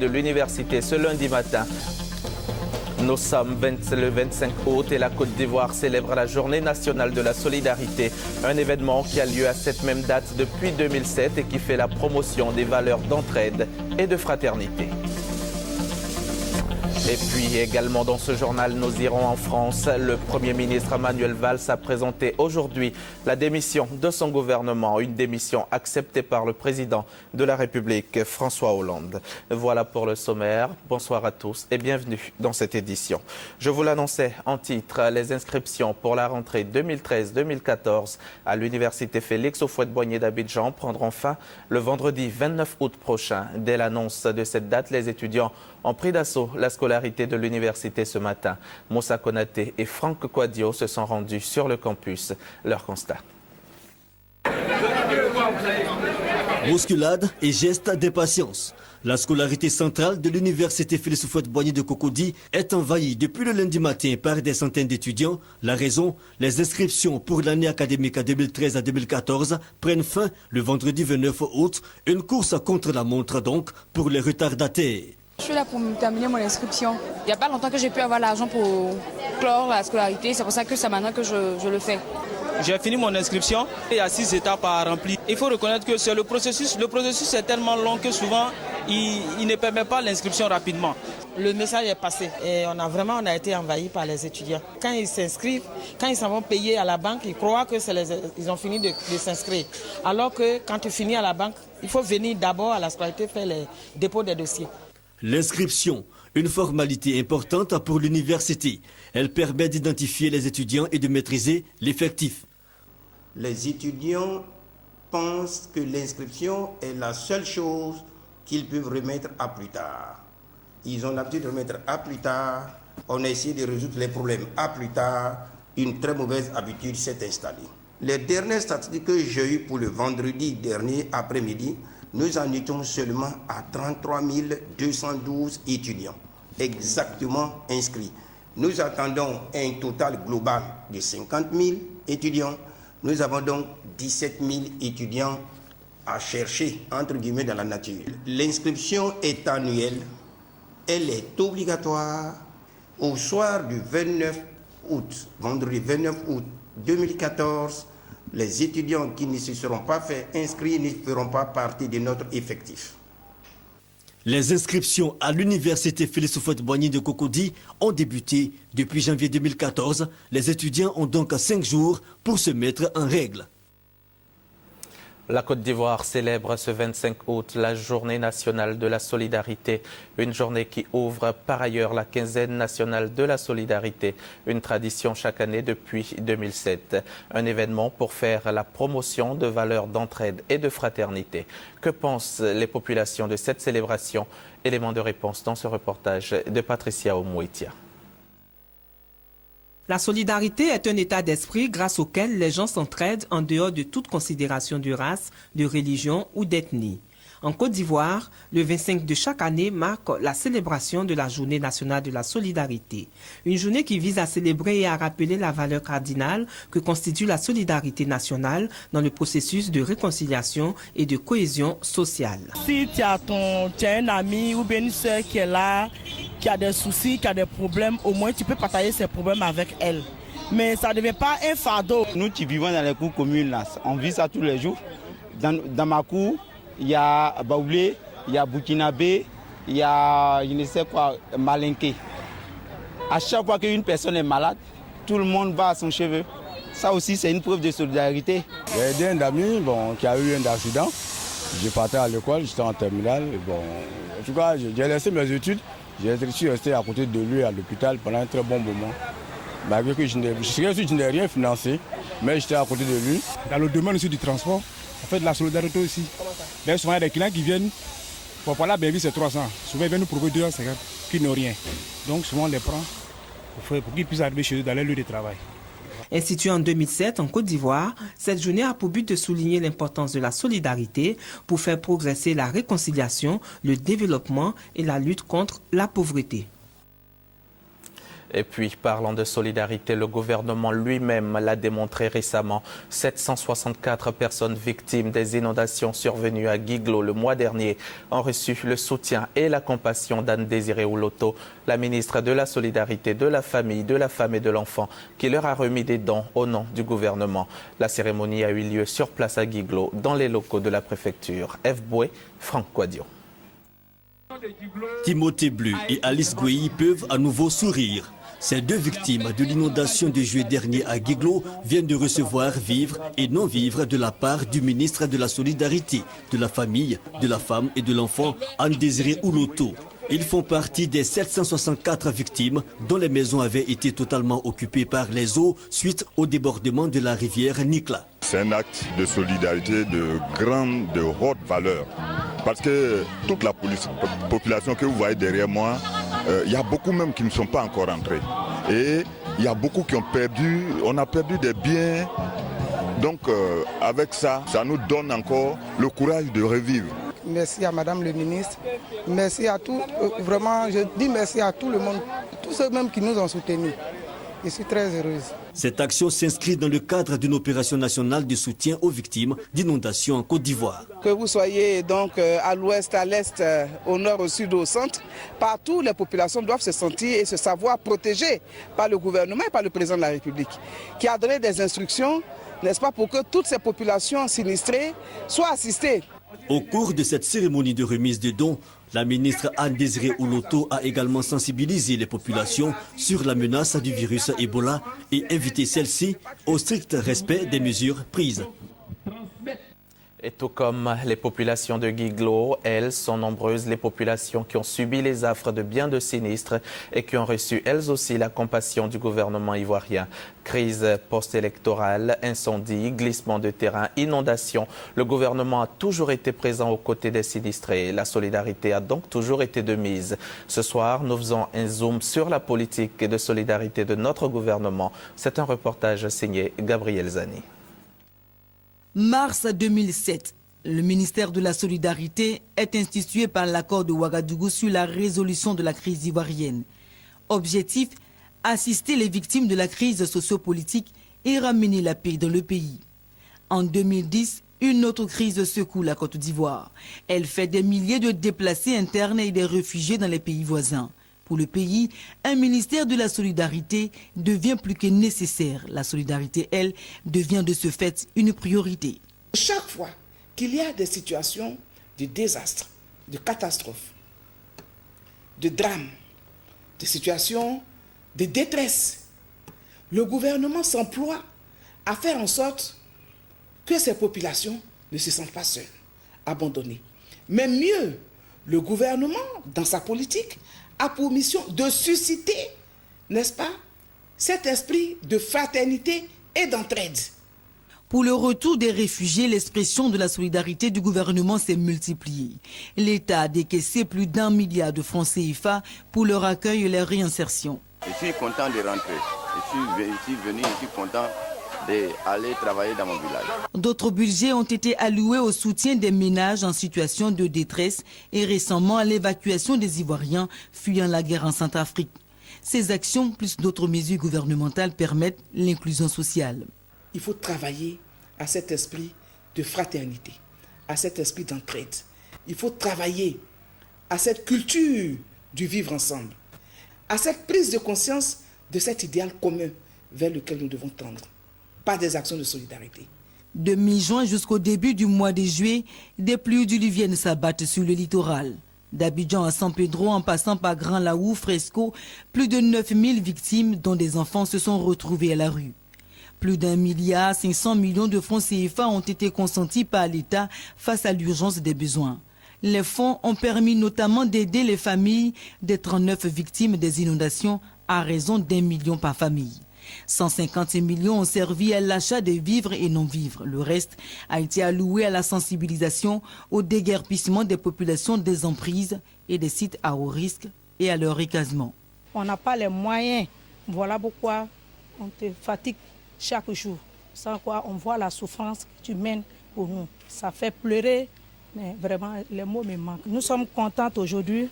de l'université ce lundi matin. Nous sommes le 25 août et la Côte d'Ivoire célèbre la Journée nationale de la solidarité, un événement qui a lieu à cette même date depuis 2007 et qui fait la promotion des valeurs d'entraide et de fraternité. Et puis également dans ce journal, nous irons en France. Le Premier ministre Manuel Valls a présenté aujourd'hui la démission de son gouvernement, une démission acceptée par le président de la République, François Hollande. Voilà pour le sommaire. Bonsoir à tous et bienvenue dans cette édition. Je vous l'annonçais en titre, les inscriptions pour la rentrée 2013-2014 à l'université Félix Houphouët-Boigny d'Abidjan prendront fin le vendredi 29 août prochain. Dès l'annonce de cette date, les étudiants ont pris d'assaut la scolarité de l'université ce matin. Moussa Konaté et Franck Kouadio se sont rendus sur le campus. Leur constat. Bousculade et gestes d'impatience. La scolarité centrale de l'université Félix Houphouët-Boigny de Cocody est envahie depuis le lundi matin par des centaines d'étudiants. La raison, les inscriptions pour l'année académique 2013 à 2014 prennent fin le vendredi 29 août. Une course contre la montre donc pour les retardataires. Je suis là pour terminer mon inscription. Il n'y a pas longtemps que j'ai pu avoir l'argent pour clore la scolarité. C'est pour ça que c'est maintenant que je le fais. J'ai fini mon inscription. Il y a 6 étapes à remplir. Il faut reconnaître que c'est le processus. Le processus est tellement long que souvent, il ne permet pas l'inscription rapidement. Le message est passé et on a été envahi par les étudiants. Quand ils s'inscrivent, quand ils s'en vont payer à la banque, ils croient qu'ils ont fini de s'inscrire. Alors que quand tu finis à la banque, il faut venir d'abord à la scolarité faire les dépôts des dossiers. L'inscription, une formalité importante pour l'université. Elle permet d'identifier les étudiants et de maîtriser l'effectif. Les étudiants pensent que l'inscription est la seule chose qu'ils peuvent remettre à plus tard. Ils ont l'habitude de remettre à plus tard. On a essayé de résoudre les problèmes à plus tard. Une très mauvaise habitude s'est installée. Les dernières statistiques que j'ai eues pour le vendredi dernier après-midi, nous en étions seulement à 33 212 étudiants exactement inscrits. Nous attendons un total global de 50 000 étudiants. Nous avons donc 17 000 étudiants à chercher, entre guillemets, dans la nature. L'inscription est annuelle. Elle est obligatoire. Au soir du 29 août, vendredi 29 août 2014, les étudiants qui ne se seront pas fait inscrire ne feront pas partie de notre effectif. Les inscriptions à l'université Félix Houphouët-Boigny de Cocody ont débuté depuis janvier 2014. Les étudiants ont donc 5 jours pour se mettre en règle. La Côte d'Ivoire célèbre ce 25 août la Journée nationale de la solidarité, une journée qui ouvre par ailleurs la quinzaine nationale de la solidarité, une tradition chaque année depuis 2007. Un événement pour faire la promotion de valeurs d'entraide et de fraternité. Que pensent les populations de cette célébration? Élément de réponse dans ce reportage de Patricia Omouitia. La solidarité est un état d'esprit grâce auquel les gens s'entraident en dehors de toute considération de race, de religion ou d'ethnie. En Côte d'Ivoire, le 25 de chaque année marque la célébration de la Journée nationale de la solidarité. Une journée qui vise à célébrer et à rappeler la valeur cardinale que constitue la solidarité nationale dans le processus de réconciliation et de cohésion sociale. Si tu as un ami ou bien une soeur qui est là, qui a des soucis, qui a des problèmes, au moins tu peux partager ses problèmes avec elle. Mais ça ne devient pas un fardeau. Nous qui vivons dans les cours communes, là, on vit ça tous les jours. Dans ma cour, il y a Baoulé, il y a Burkinabé, il y a, je ne sais quoi, Malinké. À chaque fois qu'une personne est malade, tout le monde va à son cheveu. Ça aussi, c'est une preuve de solidarité. J'ai aidé un ami qui a eu un accident. Je partais à l'école, j'étais en terminale. En tout cas, j'ai laissé mes études. Je suis resté à côté de lui à l'hôpital pendant un très bon moment. Malgré que je n'ai rien financé, mais j'étais à côté de lui. Dans le domaine aussi du transport, on fait de la solidarité aussi. D'ailleurs, souvent, il y a des clients qui viennent, pour parler à Bévis, c'est 300. Souvent, ils viennent nous proposer 250, qui n'ont rien. Donc, souvent, on les prend pour qu'ils puissent arriver chez eux dans leur lieu de travail. Instituée en 2007 en Côte d'Ivoire, cette journée a pour but de souligner l'importance de la solidarité pour faire progresser la réconciliation, le développement et la lutte contre la pauvreté. Et puis, parlant de solidarité, le gouvernement lui-même l'a démontré récemment. 764 personnes victimes des inondations survenues à Guiglo le mois dernier ont reçu le soutien et la compassion d'Anne-Désirée Ouloto, la ministre de la Solidarité, de la Famille, de la Femme et de l'Enfant, qui leur a remis des dons au nom du gouvernement. La cérémonie a eu lieu sur place à Guiglo, dans les locaux de la préfecture. F. Boué, Franck Quadion. Timothée Bleu et Alice Guéhi peuvent à nouveau sourire. Ces deux victimes de l'inondation de juillet dernier à Guiglo viennent de recevoir vivre et non-vivre de la part du ministre de la Solidarité, de la Famille, de la Femme et de l'Enfant, Anne-Désirée Ouloto. Ils font partie des 764 victimes dont les maisons avaient été totalement occupées par les eaux suite au débordement de la rivière Nikla. C'est un acte de solidarité de haute valeur. Parce que toute la population que vous voyez derrière moi, il y a beaucoup même qui ne sont pas encore entrés. Et il y a beaucoup qui ont perdu, on a perdu des biens. Donc avec ça, ça nous donne encore le courage de revivre. Merci à Madame le ministre, merci à tous, vraiment je dis merci à tout le monde, tous ceux même qui nous ont soutenus. Je suis très heureuse. Cette action s'inscrit dans le cadre d'une opération nationale de soutien aux victimes d'inondations en Côte d'Ivoire. Que vous soyez donc à l'ouest, à l'est, au nord, au sud, au centre, partout les populations doivent se sentir et se savoir protégées par le gouvernement et par le président de la République, qui a donné des instructions, n'est-ce pas, pour que toutes ces populations sinistrées soient assistées. Au cours de cette cérémonie de remise de dons, la ministre Anne-Désirée Ouloto a également sensibilisé les populations sur la menace du virus Ebola et invité celles-ci au strict respect des mesures prises. Et tout comme les populations de Guiglo, elles sont nombreuses les populations qui ont subi les affres de bien de sinistres et qui ont reçu elles aussi la compassion du gouvernement ivoirien. Crise post-électorale, incendie, glissement de terrain, inondation. Le gouvernement a toujours été présent aux côtés des sinistrés. La solidarité a donc toujours été de mise. Ce soir, nous faisons un zoom sur la politique de solidarité de notre gouvernement. C'est un reportage signé Gabriel Zani. Mars 2007, le ministère de la Solidarité est institué par l'accord de Ouagadougou sur la résolution de la crise ivoirienne. Objectif, assister les victimes de la crise sociopolitique et ramener la paix dans le pays. En 2010, une autre crise secoue la Côte d'Ivoire. Elle fait des milliers de déplacés internes et des réfugiés dans les pays voisins. Pour le pays, un ministère de la solidarité devient plus que nécessaire. La solidarité, elle, devient de ce fait une priorité. Chaque fois qu'il y a des situations de désastre, de catastrophe, de drame, de situations de détresse, le gouvernement s'emploie à faire en sorte que ces populations ne se sentent pas seules, abandonnées. Mais mieux, le gouvernement, dans sa politique, a pour mission de susciter, n'est-ce pas, cet esprit de fraternité et d'entraide. Pour le retour des réfugiés, l'expression de la solidarité du gouvernement s'est multipliée. L'État a décaissé plus d'1 milliard de francs CFA pour leur accueil et leur réinsertion. Je suis content de rentrer. Je suis venu content d'aller travailler dans mon village. D'autres budgets ont été alloués au soutien des ménages en situation de détresse et récemment à l'évacuation des Ivoiriens fuyant la guerre en Centrafrique. Ces actions, plus d'autres mesures gouvernementales, permettent l'inclusion sociale. Il faut travailler à cet esprit de fraternité, à cet esprit d'entraide. Il faut travailler à cette culture du vivre ensemble, à cette prise de conscience de cet idéal commun vers lequel nous devons tendre. Pas des actions de solidarité. De mi-juin jusqu'au début du mois de juillet, des pluies diluviennes s'abattent sur le littoral. D'Abidjan à San Pedro, en passant par Grand Laou, Fresco, plus de 9000 victimes, dont des enfants, se sont retrouvés à la rue. Plus d'1,5 milliard de francs CFA ont été consentis par l'État face à l'urgence des besoins. Les fonds ont permis notamment d'aider les familles des 39 victimes des inondations à raison d'1 million par famille. 150 millions ont servi à l'achat des vivres et non-vivres. Le reste a été alloué à la sensibilisation, au déguerpissement des populations des emprises et des sites à haut risque et à leur écasement. On n'a pas les moyens. Voilà pourquoi on te fatigue chaque jour. Sans quoi on voit la souffrance que tu mènes pour nous. Ça fait pleurer, mais vraiment les mots me manquent. Nous sommes contentes aujourd'hui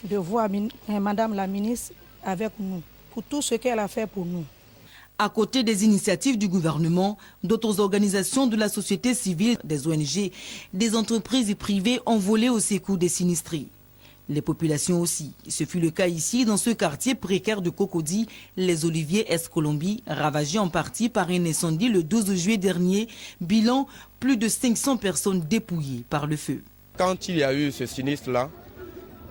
de voir Madame la ministre avec nous pour tout ce qu'elle a fait pour nous. À côté des initiatives du gouvernement, d'autres organisations de la société civile, des ONG, des entreprises privées ont volé au secours des sinistrés. Les populations aussi. Ce fut le cas ici, dans ce quartier précaire de Cocody, les Oliviers Est-Colombie, ravagés en partie par un incendie le 12 juillet dernier. Bilan, plus de 500 personnes dépouillées par le feu. Quand il y a eu ce sinistre-là,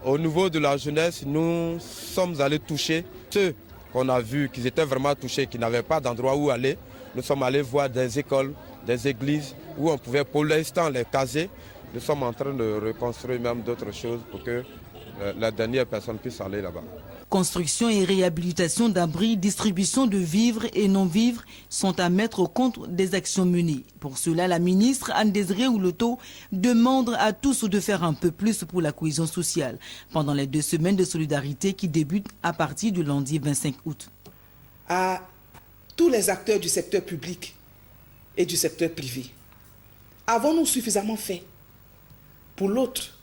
au niveau de la jeunesse, nous sommes allés toucher ceux qu'on a vus, qu'ils étaient vraiment touchés, qui n'avaient pas d'endroit où aller. Nous sommes allés voir des écoles, des églises, où on pouvait pour l'instant les caser. Nous sommes en train de reconstruire même d'autres choses pour que la dernière personne puisse aller là-bas. Construction et réhabilitation d'abris, distribution de vivres et non-vivres sont à mettre au compte des actions menées. Pour cela, la ministre Anne-Désirée Ouloto demande à tous de faire un peu plus pour la cohésion sociale pendant les 2 semaines de solidarité qui débutent à partir du lundi 25 août. À tous les acteurs du secteur public et du secteur privé, avons-nous suffisamment fait pour l'autre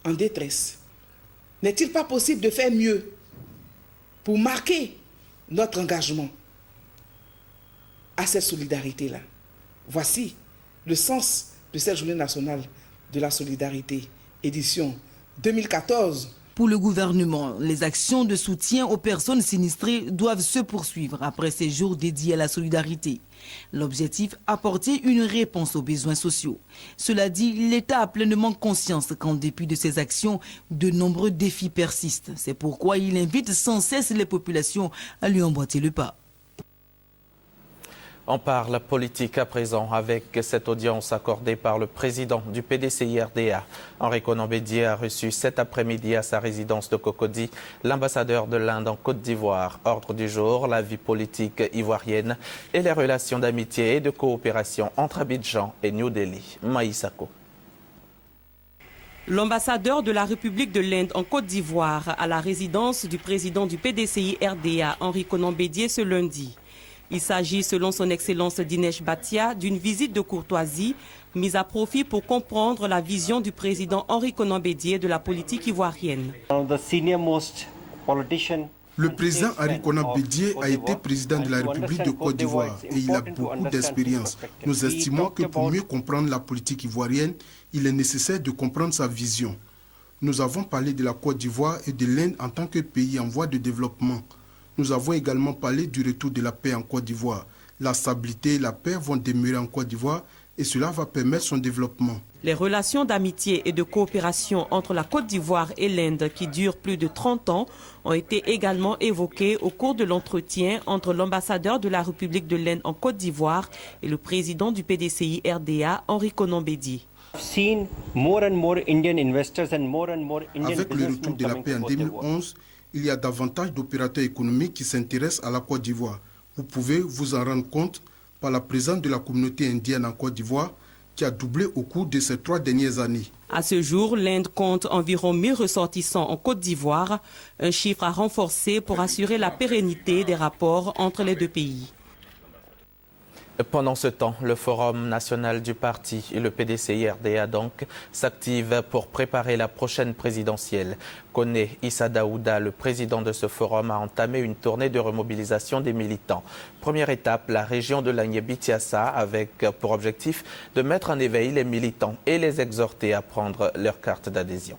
en détresse? N'est-il pas possible de faire mieux pour marquer notre engagement à cette solidarité-là? Voici le sens de cette journée nationale de la solidarité, édition 2014. Pour le gouvernement, les actions de soutien aux personnes sinistrées doivent se poursuivre après ces jours dédiés à la solidarité. L'objectif, apporter une réponse aux besoins sociaux. Cela dit, l'État a pleinement conscience qu'en dépit de ces actions, de nombreux défis persistent. C'est pourquoi il invite sans cesse les populations à lui emboîter le pas. On parle politique à présent avec cette audience accordée par le président du PDCI-RDA. Henri Konan Bédié a reçu cet après-midi à sa résidence de Cocody l'ambassadeur de l'Inde en Côte d'Ivoire. Ordre du jour, la vie politique ivoirienne et les relations d'amitié et de coopération entre Abidjan et New Delhi. Maïsako. L'ambassadeur de la République de l'Inde en Côte d'Ivoire à la résidence du président du PDCI-RDA, Henri Konan Bédié, ce lundi. Il s'agit, selon son Excellence Dinesh Bhatia, d'une visite de courtoisie mise à profit pour comprendre la vision du président Henri Konan Bédié de la politique ivoirienne. Le président Henri Konan Bédié a été président de la République de Côte d'Ivoire et il a beaucoup d'expérience. Nous estimons que pour mieux comprendre la politique ivoirienne, il est nécessaire de comprendre sa vision. Nous avons parlé de la Côte d'Ivoire et de l'Inde en tant que pays en voie de développement. Nous avons également parlé du retour de la paix en Côte d'Ivoire. La stabilité et la paix vont demeurer en Côte d'Ivoire et cela va permettre son développement. Les relations d'amitié et de coopération entre la Côte d'Ivoire et l'Inde, qui durent plus de 30 ans, ont été également évoquées au cours de l'entretien entre l'ambassadeur de la République de l'Inde en Côte d'Ivoire et le président du PDCI-RDA, Henri Konan Bédié. Avec le retour de la paix en 2011, il y a davantage d'opérateurs économiques qui s'intéressent à la Côte d'Ivoire. Vous pouvez vous en rendre compte par la présence de la communauté indienne en Côte d'Ivoire qui a doublé au cours de ces 3 dernières années. À ce jour, l'Inde compte environ 1000 ressortissants en Côte d'Ivoire, un chiffre à renforcer pour assurer la pérennité des rapports entre les 2 pays. Pendant ce temps, le Forum national du parti et le PDCI-RDA donc s'activent pour préparer la prochaine présidentielle. Kone Issa Daouda, le président de ce forum, a entamé une tournée de remobilisation des militants. Première étape, la région de l'Agné-Bitiassa, avec pour objectif de mettre en éveil les militants et les exhorter à prendre leur carte d'adhésion.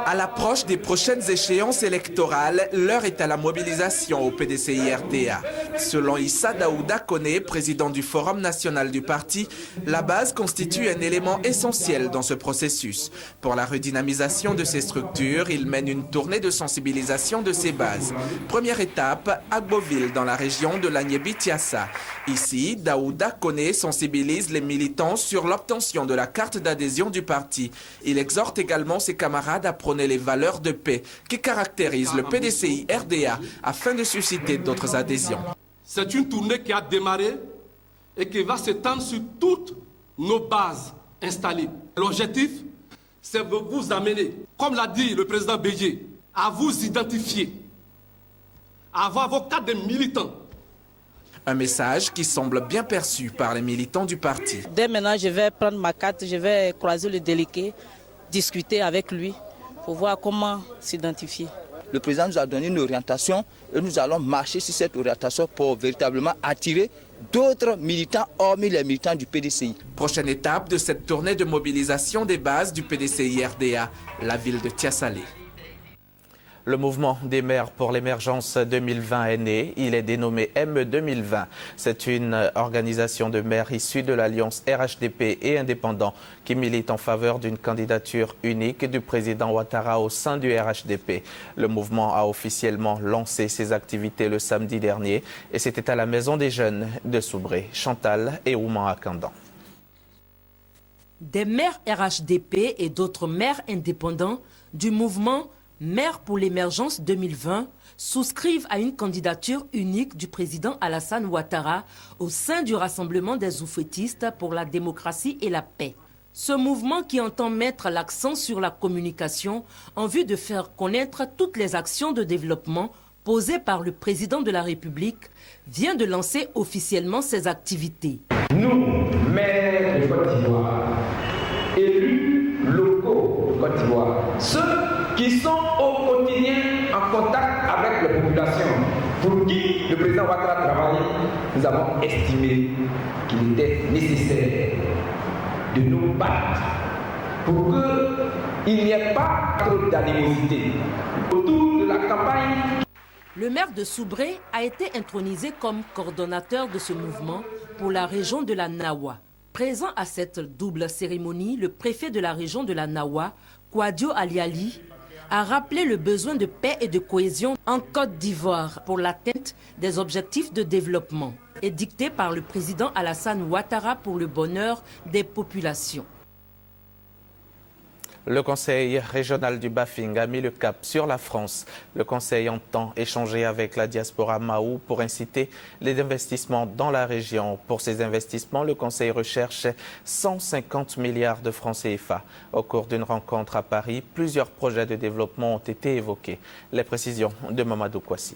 À l'approche des prochaines échéances électorales, l'heure est à la mobilisation au PDCI-RDA. Selon Issa Daouda Kone, président du Forum national du parti, la base constitue un élément essentiel dans ce processus. Pour la redynamisation de ces structures, il mène une tournée de sensibilisation de ces bases. Première étape, à Beauville, dans la région de l'Agné-Bitiassa. Ici, Daouda Kone sensibilise les militants sur l'obtention de la carte d'adhésion du parti. Il exhorte également ses camarades à prôner les valeurs de paix qui caractérisent le PDCI-RDA afin de susciter d'autres adhésions. C'est une tournée qui a démarré et qui va s'étendre sur toutes nos bases installées. L'objectif, c'est de vous amener, comme l'a dit le président Bédié, à vous identifier, à avoir vos cartes de militants. Un message qui semble bien perçu par les militants du parti. Dès maintenant, je vais prendre ma carte, je vais croiser le délégué, discuter avec lui pour voir comment s'identifier. le président nous a donné une orientation et nous allons marcher sur cette orientation pour véritablement attirer d'autres militants hormis les militants du PDCI. Prochaine étape de cette tournée de mobilisation des bases du PDCI RDA, la ville de Tiassalé. Le mouvement des maires pour l'émergence 2020 est né. Il est dénommé M 2020. C'est une organisation de maires issue de l'alliance RHDP et indépendants qui milite en faveur d'une candidature unique du président Ouattara au sein du RHDP. Le mouvement a officiellement lancé ses activités le samedi dernier et c'était à la Maison des Jeunes de Soubré. Chantal et Ouman Akandan. Des maires RHDP et d'autres maires indépendants du mouvement Maires pour l'émergence 2020 souscrivent à une candidature unique du président Alassane Ouattara au sein du Rassemblement des oufétistes pour la démocratie et la paix. Ce mouvement qui entend mettre l'accent sur la communication en vue de faire connaître toutes les actions de développement posées par le président de la République vient de lancer officiellement ses activités. Nous, maires de Côte d'Ivoire, élus locaux de Côte d'Ivoire, ceux qui sont au quotidien en contact avec les populations, pour qui le président Ouattara travaille, nous avons estimé qu'il était nécessaire de nous battre pour qu'il n'y ait pas trop d'animosité autour de la campagne. Le maire de Soubré a été intronisé comme coordonnateur de ce mouvement pour la région de la Nawa. Présent à cette double cérémonie, le préfet de la région de la Nawa, Kouadio Aliali, a rappelé le besoin de paix et de cohésion en Côte d'Ivoire pour l'atteinte des objectifs de développement édictés par le président Alassane Ouattara pour le bonheur des populations. Le Conseil régional du Bafing a mis le cap sur la France. Le Conseil entend échanger avec la diaspora Mahou pour inciter les investissements dans la région. Pour ces investissements, le Conseil recherche 150 milliards de francs CFA. Au cours d'une rencontre à Paris, plusieurs projets de développement ont été évoqués. Les précisions de Mamadou Kouassi.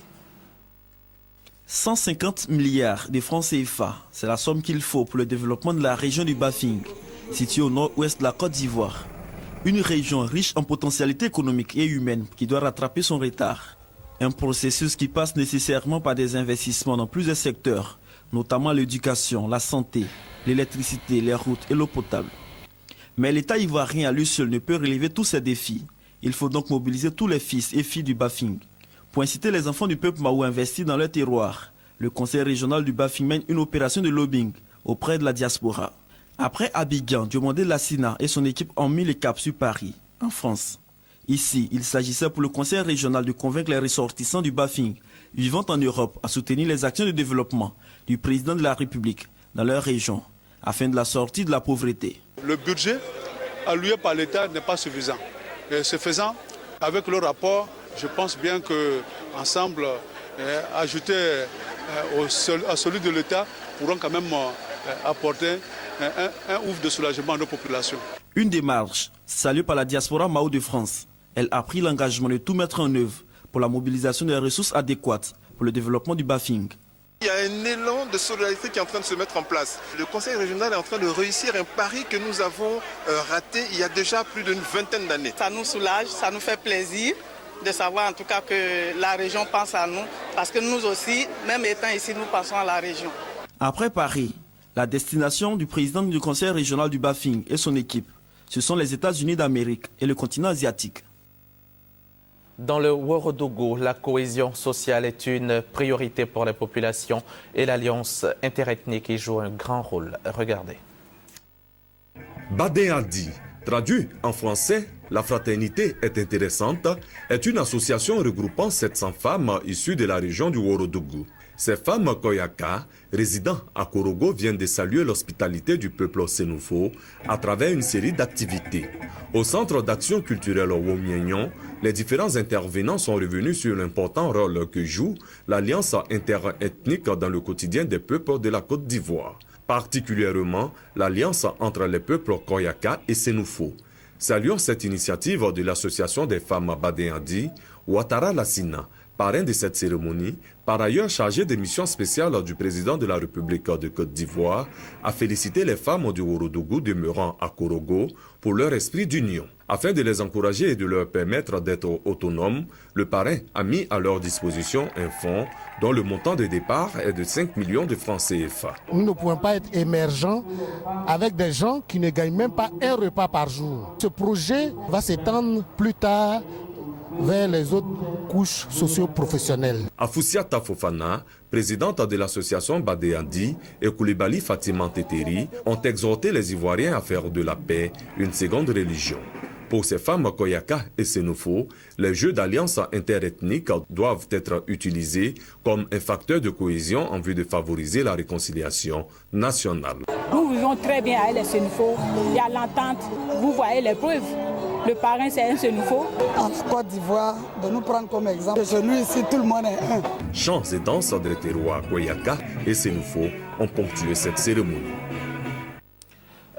150 milliards de francs CFA, c'est la somme qu'il faut pour le développement de la région du Bafing, située au nord-ouest de la Côte d'Ivoire. Une région riche en potentialité économique et humaine qui doit rattraper son retard. Un processus qui passe nécessairement par des investissements dans plusieurs secteurs, notamment l'éducation, la santé, l'électricité, les routes et l'eau potable. Mais l'État ivoirien à lui seul ne peut relever tous ces défis. Il faut donc mobiliser tous les fils et filles du Bafing. Pour inciter les enfants du peuple Mahou à investir dans leur terroir, le Conseil régional du Bafing mène une opération de lobbying auprès de la diaspora. Après Abidjan, Diomandé Lassina et son équipe ont mis le cap sur Paris, en France. Ici, il s'agissait pour le Conseil régional de convaincre les ressortissants du Bafing vivant en Europe à soutenir les actions de développement du président de la République dans leur région, afin de la sortie de la pauvreté. Le budget alloué par l'État n'est pas suffisant. Et ce faisant, avec le rapport, je pense bien qu'ensemble, ajouter à celui de l'État pourront quand même apporter un ouf de soulagement à nos populations. Une démarche saluée par la diaspora Mahou de France. Elle a pris l'engagement de tout mettre en œuvre pour la mobilisation des ressources adéquates pour le développement du Bafing. Il y a un élan de solidarité qui est en train de se mettre en place. Le Conseil régional est en train de réussir un pari que nous avons raté il y a déjà plus d'une vingtaine d'années. Ça nous soulage, ça nous fait plaisir de savoir en tout cas que la région pense à nous, parce que nous aussi, même étant ici, nous pensons à la région. Après Paris, la destination du président du Conseil régional du Bafing et son équipe, ce sont les États-Unis d'Amérique et le continent asiatique. Dans le Ouorodougou, la cohésion sociale est une priorité pour les populations et l'alliance interethnique y joue un grand rôle. Regardez. Badé Adi, traduit en français, la fraternité est intéressante, est une association regroupant 700 femmes issues de la région du Ouorodougou. Ces femmes Koyaka, résidant à Korogo, viennent de saluer l'hospitalité du peuple Sénoufo à travers une série d'activités. Au centre d'action culturelle Womienyon, les différents intervenants sont revenus sur l'important rôle que joue l'alliance interethnique dans le quotidien des peuples de la Côte d'Ivoire, particulièrement l'alliance entre les peuples Koyaka et Sénoufo. Saluons cette initiative de l'association des femmes Badéandi, Ouattara Lassina, parrain de cette cérémonie, par ailleurs chargé des missions spéciales du président de la République de Côte d'Ivoire, a félicité les femmes du Ouorodougou demeurant à Korogo pour leur esprit d'union. Afin de les encourager et de leur permettre d'être autonomes, le parrain a mis à leur disposition un fonds dont le montant de départ est de 5 millions de francs CFA. Nous ne pouvons pas être émergents avec des gens qui ne gagnent même pas un repas par jour. Ce projet va s'étendre plus tard vers les autres couches socio-professionnelles. Afoussiata Fofana, présidente de l'association Badéandi, et Koulibaly Fatima Teteri ont exhorté les Ivoiriens à faire de la paix une seconde religion. Pour ces femmes Koyaka et Sénoufo, les jeux d'alliance interethniques doivent être utilisés comme un facteur de cohésion en vue de favoriser la réconciliation nationale. Nous vivons très bien avec les Sénoufo. Il y a l'entente. Vous voyez les preuves. Le parrain, c'est un Sénoufo. En Côte d'Ivoire, de nous prendre comme exemple. Chez nous ici, tout le monde est un. Chants et danses des terroirs Koyaka et Sénoufo ont ponctué cette cérémonie.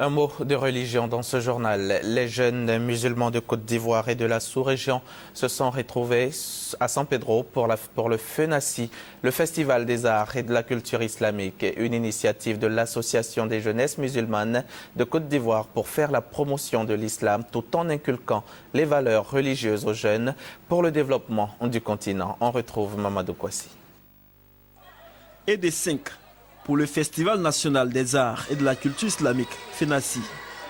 Un mot de religion dans ce journal. Les jeunes musulmans de Côte d'Ivoire et de la sous-région se sont retrouvés à San Pedro pour le FENACI, le Festival des arts et de la culture islamique, une initiative de l'Association des jeunesses musulmanes de Côte d'Ivoire pour faire la promotion de l'islam tout en inculquant les valeurs religieuses aux jeunes pour le développement du continent. On retrouve Mamadou Kwasi. Et des 5 pour le Festival national des arts et de la culture islamique, FENACI,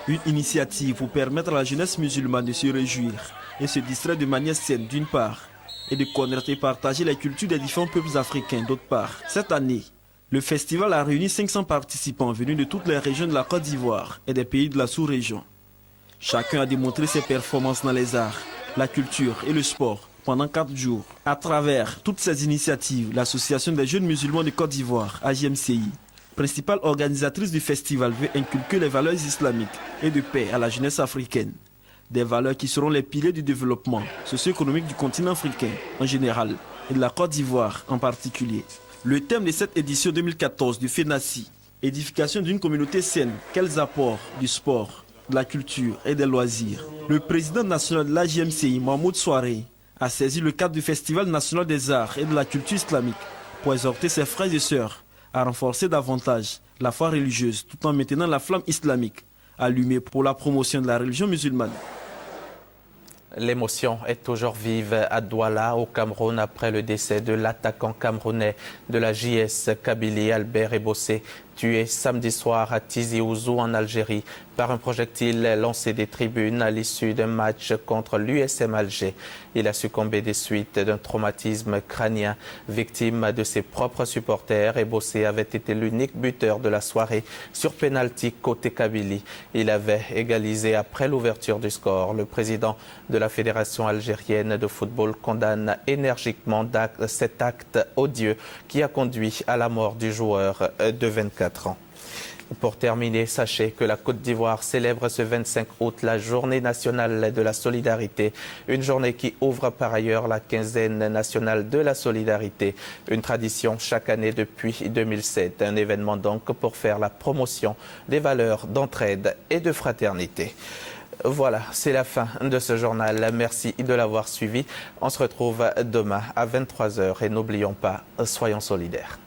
une initiative pour permettre à la jeunesse musulmane de se réjouir et se distraire de manière saine d'une part, et de connaître et partager les cultures des différents peuples africains d'autre part. Cette année, le festival a réuni 500 participants venus de toutes les régions de la Côte d'Ivoire et des pays de la sous-région. Chacun a démontré ses performances dans les arts, la culture et le sport pendant 4 jours. À travers toutes ces initiatives, l'Association des jeunes musulmans de Côte d'Ivoire, AJMCI, principale organisatrice du festival, veut inculquer les valeurs islamiques et de paix à la jeunesse africaine. Des valeurs qui seront les piliers du développement socio-économique du continent africain en général et de la Côte d'Ivoire en particulier. Le thème de cette édition 2014 du FENACI, édification d'une communauté saine, quels apports du sport, de la culture et des loisirs. Le président national de l'AJMCI, Mahmoud Souaré, a saisi le cadre du Festival national des arts et de la culture islamique pour exhorter ses frères et sœurs à renforcer davantage la foi religieuse tout en maintenant la flamme islamique allumée pour la promotion de la religion musulmane. L'émotion est toujours vive à Douala, au Cameroun, après le décès de l'attaquant camerounais de la JS Kabylie, Albert Ebossé, tué samedi soir à Tizi Ouzou en Algérie par un projectile lancé des tribunes à l'issue d'un match contre l'USM Alger. Il a succombé des suites d'un traumatisme crânien. Victime de ses propres supporters, Ebossé avait été l'unique buteur de la soirée sur pénalty côté Kabylie. Il avait égalisé après l'ouverture du score. Le président de la Fédération algérienne de football condamne énergiquement cet acte odieux qui a conduit à la mort du joueur de 24 ans. Pour terminer, sachez que la Côte d'Ivoire célèbre ce 25 août la Journée nationale de la solidarité, une journée qui ouvre par ailleurs la quinzaine nationale de la solidarité, une tradition chaque année depuis 2007, un événement donc pour faire la promotion des valeurs d'entraide et de fraternité. Voilà, c'est la fin de ce journal. Merci de l'avoir suivi. On se retrouve demain à 23h et n'oublions pas, soyons solidaires.